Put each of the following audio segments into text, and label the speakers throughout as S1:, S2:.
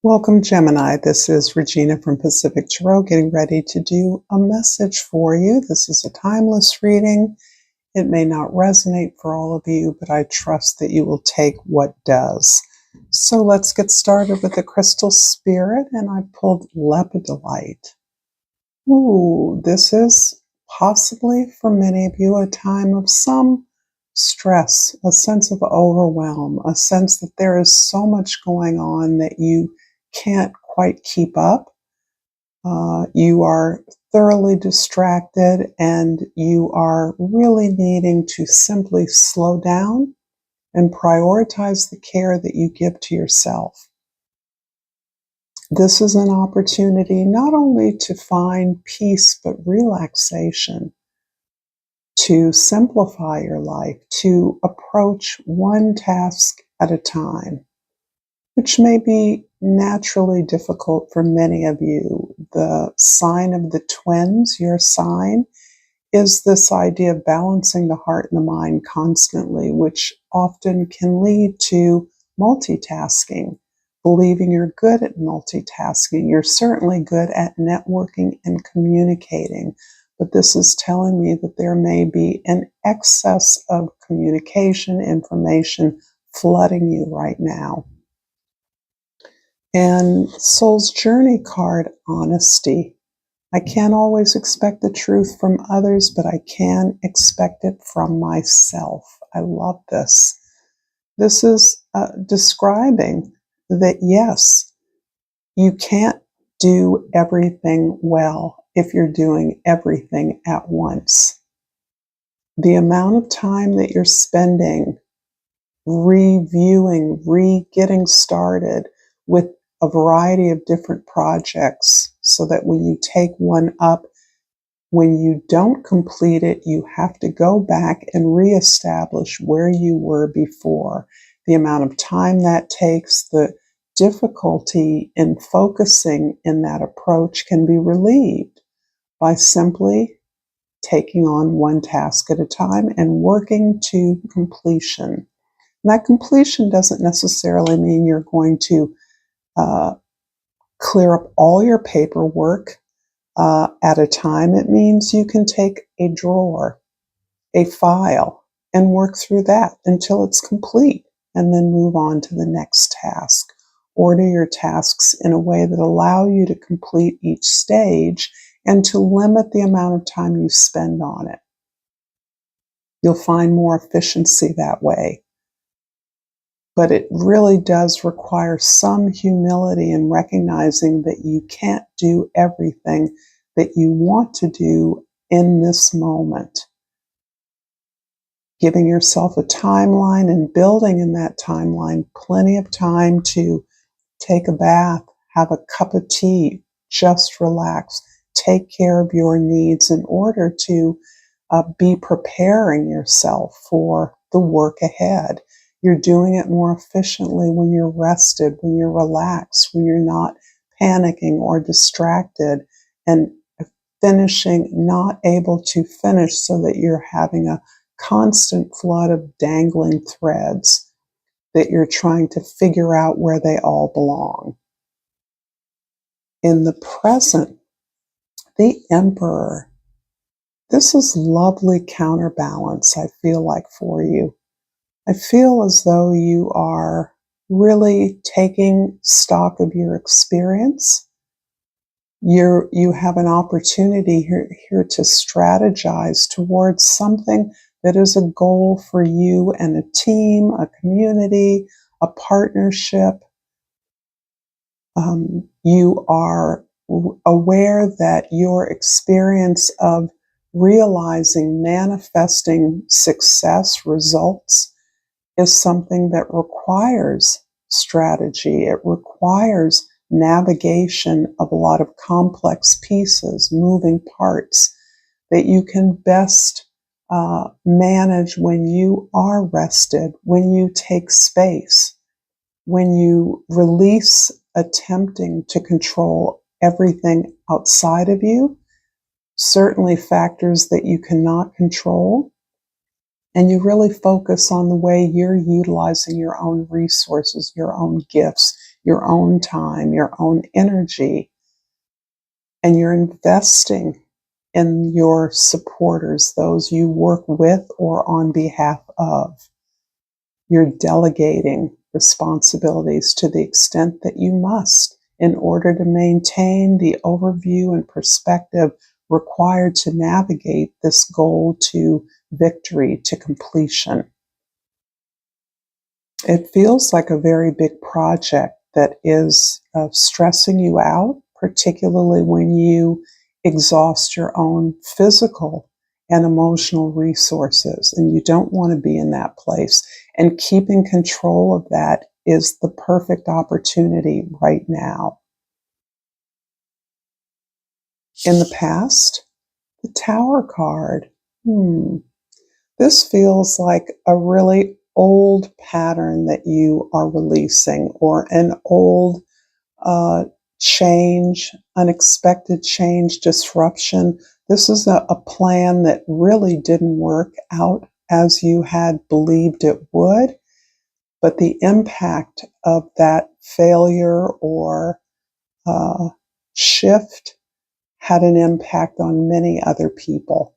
S1: Welcome, Gemini. This is Regina from Pacific Tarot getting ready to do a message for you. This is a timeless reading. It may not resonate for all of you, but I trust that you will take what does. So let's get started with the crystal spirit, and I pulled lepidolite. Ooh, this is possibly for many of you a time of some stress, a sense of overwhelm, a sense that there is so much going on that you can't quite keep up. You are thoroughly distracted and you are really needing to simply slow down and prioritize the care that you give to yourself. This is an opportunity not only to find peace but relaxation, to simplify your life, to approach one task at a time, which may be naturally difficult for many of you. The sign of the twins, your sign, is this idea of balancing the heart and the mind constantly, which often can lead to multitasking, believing you're good at multitasking. You're certainly good at networking and communicating, but this is telling me that there may be an excess of communication, information flooding you right now. And Soul's Journey card, honesty. I can't always expect the truth from others, but I can expect it from myself. I love this. This is describing that, yes, you can't do everything well if you're doing everything at once. The amount of time that you're spending reviewing, getting started with a variety of different projects so that when you take one up, when you don't complete it, you have to go back and reestablish where you were before. The amount of time that takes, the difficulty in focusing in that approach can be relieved by simply taking on one task at a time and working to completion. And that completion doesn't necessarily mean you're going to clear up all your paperwork at a time. It means you can take a drawer, a file, and work through that until it's complete, and then move on to the next task. Order your tasks in a way that allow you to complete each stage and to limit the amount of time you spend on it. You'll find more efficiency that way. But it really does require some humility in recognizing that you can't do everything that you want to do in this moment. Giving yourself a timeline and building in that timeline plenty of time to take a bath, have a cup of tea, just relax, take care of your needs in order to be preparing yourself for the work ahead. You're doing it more efficiently when you're rested, when you're relaxed, when you're not panicking or distracted and finishing, not able to finish so that you're having a constant flood of dangling threads that you're trying to figure out where they all belong. In the present, the Emperor. This is lovely counterbalance, I feel like, for you. I feel as though you are really taking stock of your experience. You have an opportunity here to strategize towards something that is a goal for you and a team, a community, a partnership. You are aware that your experience of realizing, manifesting success, results, is something that requires strategy. It requires navigation of a lot of complex pieces, moving parts that you can best manage when you are rested, when you take space, when you release attempting to control everything outside of you, certainly factors that you cannot control, and you really focus on the way you're utilizing your own resources, your own gifts, your own time, your own energy, and you're investing in your supporters, those you work with or on behalf of. You're delegating responsibilities to the extent that you must in order to maintain the overview and perspective required to navigate this goal to victory, to completion. It feels like a very big project that is stressing you out, particularly when you exhaust your own physical and emotional resources, and you don't want to be in that place. And keeping control of that is the perfect opportunity right now. In the past, the Tower card. This feels like a really old pattern that you are releasing, or an old change, unexpected change, disruption. This is a plan that really didn't work out as you had believed it would, but the impact of that failure or shift had an impact on many other people.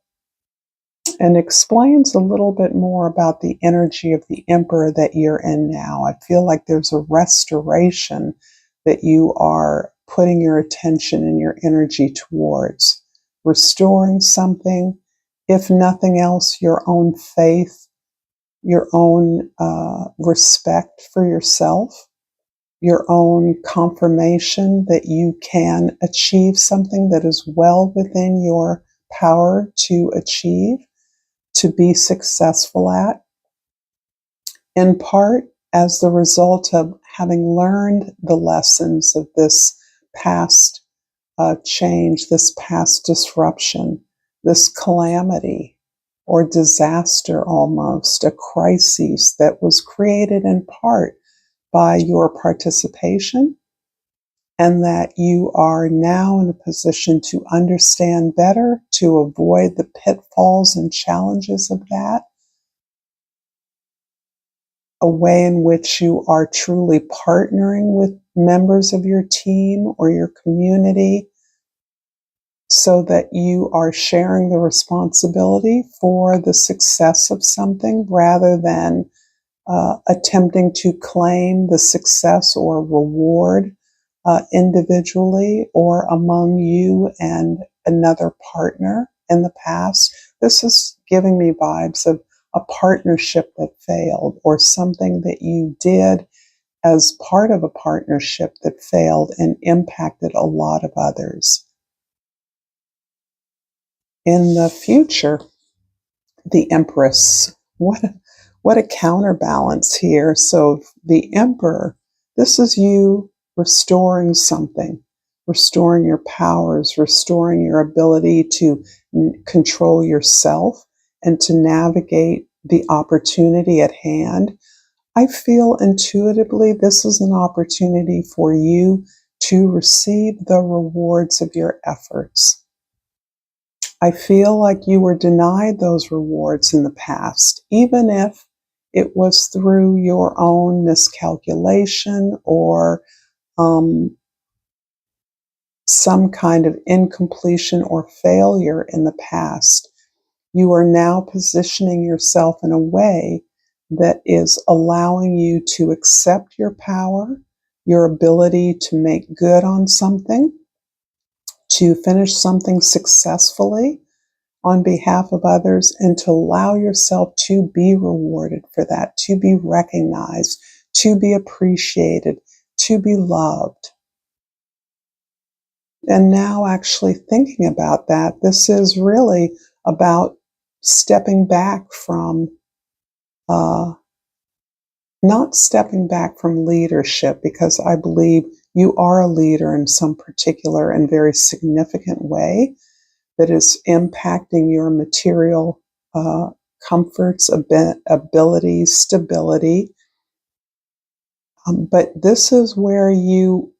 S1: And explains a little bit more about the energy of the Emperor that you're in now. I feel like there's a restoration that you are putting your attention and your energy towards. Restoring something, if nothing else, your own faith, your own respect for yourself, your own confirmation that you can achieve something that is well within your power to achieve, to be successful at, in part as the result of having learned the lessons of this past change, this past disruption, this calamity or disaster, almost a crisis that was created in part by your participation, and that you are now in a position to understand better, to avoid the pitfalls and challenges of that, a way in which you are truly partnering with members of your team or your community so that you are sharing the responsibility for the success of something rather than attempting to claim the success or reward individually or among you and another partner in the past. This is giving me vibes of a partnership that failed, or something that you did as part of a partnership that failed and impacted a lot of others. In the future, the Empress. What a counterbalance here. So the Emperor, this is you restoring something, restoring your powers, restoring your ability to control yourself and to navigate the opportunity at hand. I feel intuitively this is an opportunity for you to receive the rewards of your efforts. I feel like you were denied those rewards in the past, even if it was through your own miscalculation or some kind of incompletion or failure in the past. You are now positioning yourself in a way that is allowing you to accept your power, your ability to make good on something, to finish something successfully on behalf of others, and to allow yourself to be rewarded for that, to be recognized, to be appreciated, to be loved. And now, actually thinking about that, this is really about stepping back from, not stepping back from leadership, because I believe you are a leader in some particular and very significant way that is impacting your material comforts, abilities, stability. But this is where you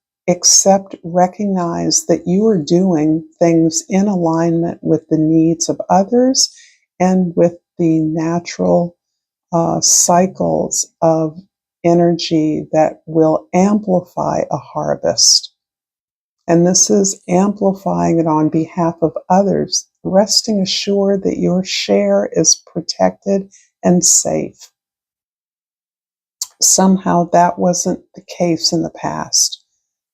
S1: recognize that you are doing things in alignment with the needs of others and with the natural cycles of energy that will amplify a harvest. And this is amplifying it on behalf of others, resting assured that your share is protected and safe. Somehow that wasn't the case in the past.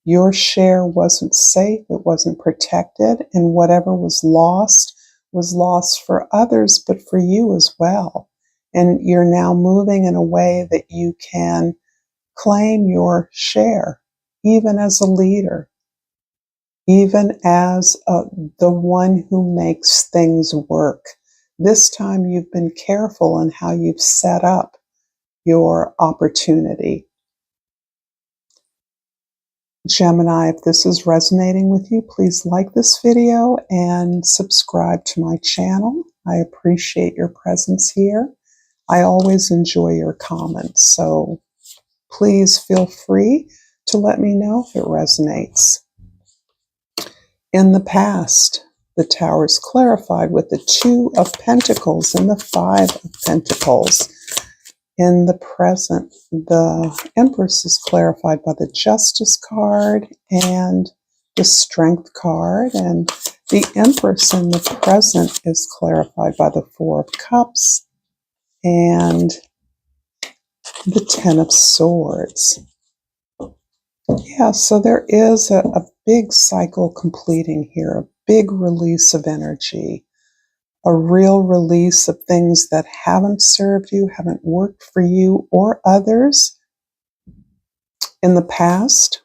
S1: Your share wasn't safe, it wasn't protected, and whatever was lost for others, but for you as well. And you're now moving in a way that you can claim your share, even as a leader, even as the one who makes things work. This time you've been careful in how you've set up your opportunity. Gemini, if this is resonating with you, please like this video and subscribe to my channel. I appreciate your presence here. I always enjoy your comments, so please feel free to let me know if it resonates. In the past, the Tower is clarified with the Two of Pentacles and the Five of Pentacles. In the present, the Empress is clarified by the Justice card and the Strength card, and the Empress in the present is clarified by the Four of Cups and the Ten of Swords. Yeah, so there is a big cycle completing here, a big release of energy, a real release of things that haven't served you, haven't worked for you or others in the past.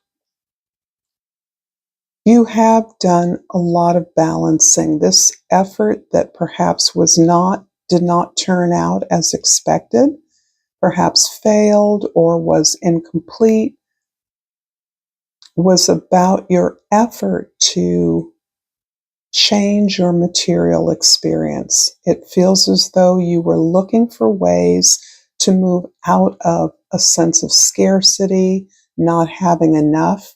S1: You have done a lot of balancing. This effort that perhaps did not turn out as expected, perhaps failed or was incomplete, was about your effort to change your material experience. It feels as though you were looking for ways to move out of a sense of scarcity, not having enough.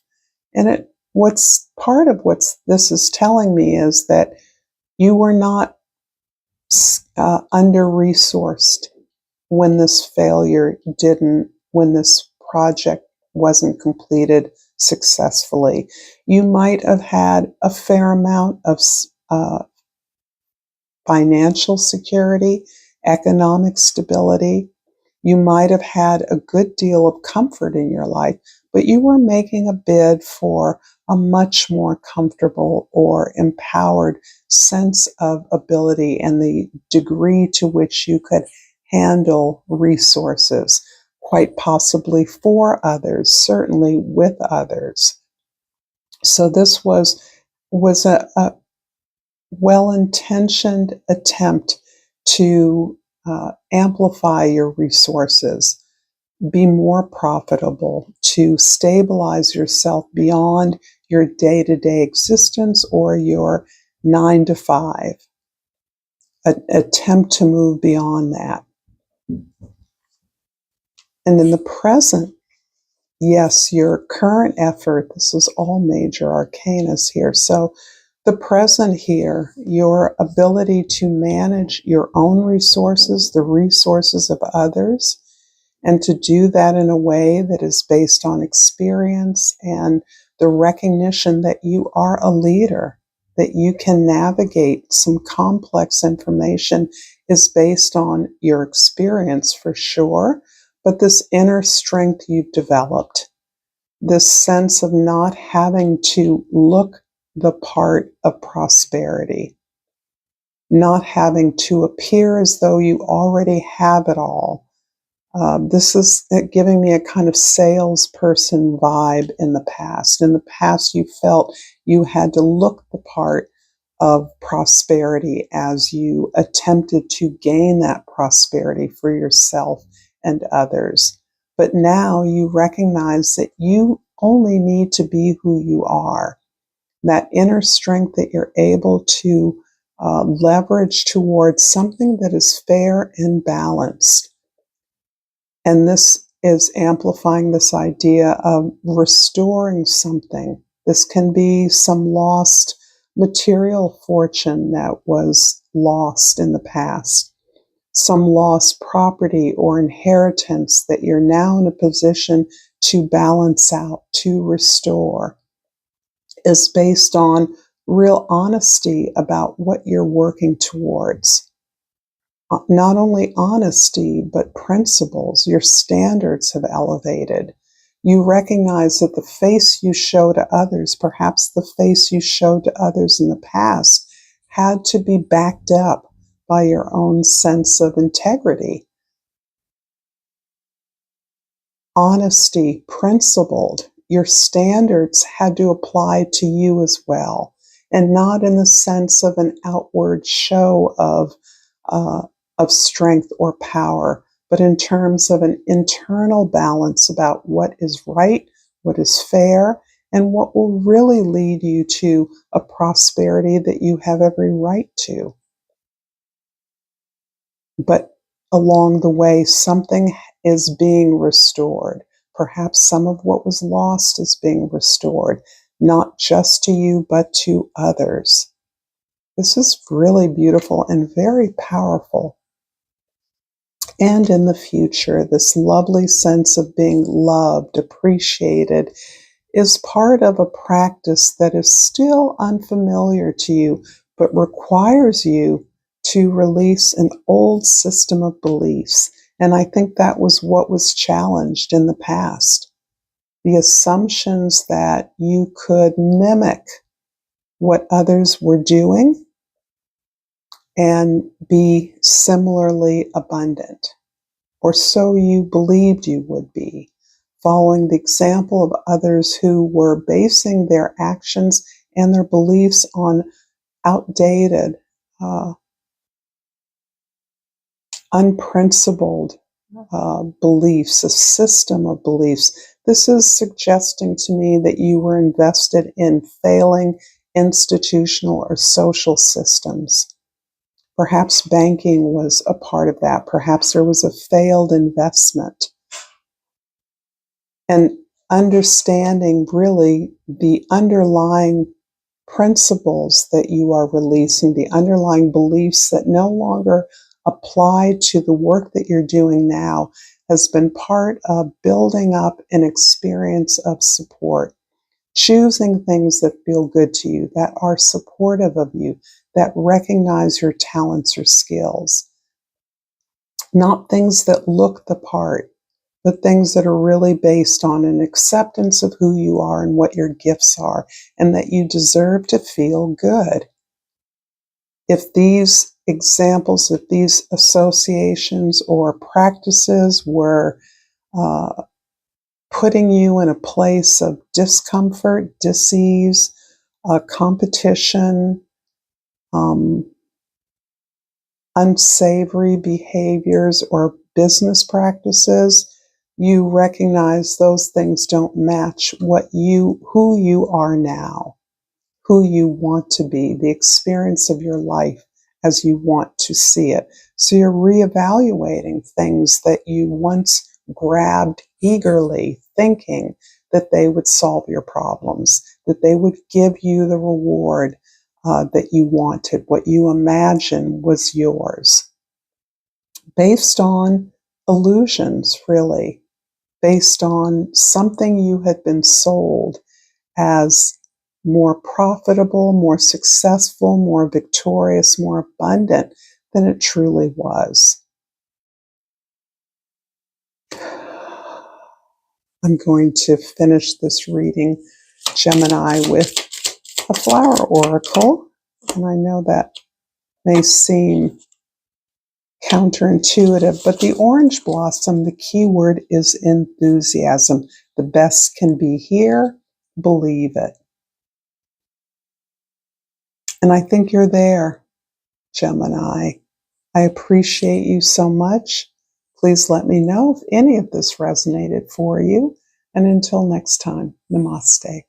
S1: And what's part of what this is telling me is that you were not under-resourced when this when this project wasn't completed successfully. You might have had a fair amount of financial security, economic stability. You might have had a good deal of comfort in your life, but you were making a bid for a much more comfortable or empowered sense of ability and the degree to which you could handle resources, quite possibly for others, certainly with others. So this was a well-intentioned attempt to amplify your resources, be more profitable, to stabilize yourself beyond your day-to-day existence or your 9 to 5. Attempt to move beyond that. And in the present, yes, your current effort, this is all major arcanas here. So the present here, your ability to manage your own resources, the resources of others, and to do that in a way that is based on experience and the recognition that you are a leader, that you can navigate some complex information is based on your experience for sure, but this inner strength you've developed, this sense of not having to look the part of prosperity, not having to appear as though you already have it all. This is giving me a kind of salesperson vibe in the past. In the past, you felt you had to look the part of prosperity as you attempted to gain that prosperity for yourself and others. But now you recognize that you only need to be who you are. That inner strength that you're able to leverage towards something that is fair and balanced. And this is amplifying this idea of restoring something. This can be some lost material fortune that was lost in the past. some lost property or inheritance that you're now in a position to balance out, to restore, is based on real honesty about what you're working towards. Not only honesty, but principles. Your standards have elevated. You recognize that the face you show to others, perhaps the face you showed to others in the past, had to be backed up by your own sense of integrity. Honesty, principled. Your standards had to apply to you as well, and not in the sense of an outward show of strength or power, but in terms of an internal balance about what is right, what is fair, and what will really lead you to a prosperity that you have every right to. But along the way, something is being restored. Perhaps some of what was lost is being restored, not just to you, but to others. This is really beautiful and very powerful. And in the future, this lovely sense of being loved, appreciated, is part of a practice that is still unfamiliar to you, but requires you to release an old system of beliefs. And I think that was what was challenged in the past. The assumptions that you could mimic what others were doing and be similarly abundant, or so you believed you would be, following the example of others who were basing their actions and their beliefs on outdated, unprincipled beliefs, a system of beliefs. This is suggesting to me that you were invested in failing institutional or social systems. Perhaps banking was a part of that. Perhaps there was a failed investment. And understanding really the underlying principles that you are releasing, the underlying beliefs that no longer apply to the work that you're doing now, has been part of building up an experience of support. Choosing things that feel good to you, that are supportive of you, that recognize your talents or skills. Not things that look the part, but things that are really based on an acceptance of who you are and what your gifts are, and that you deserve to feel good. If these examples, if these associations or practices were putting you in a place of discomfort, dis-ease, competition, unsavory behaviors, or business practices, you recognize those things don't match who you are now, who you want to be, the experience of your life as you want to see it. So you're reevaluating things that you once grabbed eagerly, thinking that they would solve your problems, that they would give you the reward that you wanted, what you imagined was yours, based on illusions, really, based on something you had been sold as more profitable, more successful, more victorious, more abundant than it truly was. I'm going to finish this reading, Gemini, with a flower oracle. And I know that may seem counterintuitive, but the orange blossom, the key word is enthusiasm. The best can be here. Believe it. And I think you're there, Gemini. I appreciate you so much. Please let me know if any of this resonated for you. And until next time, namaste.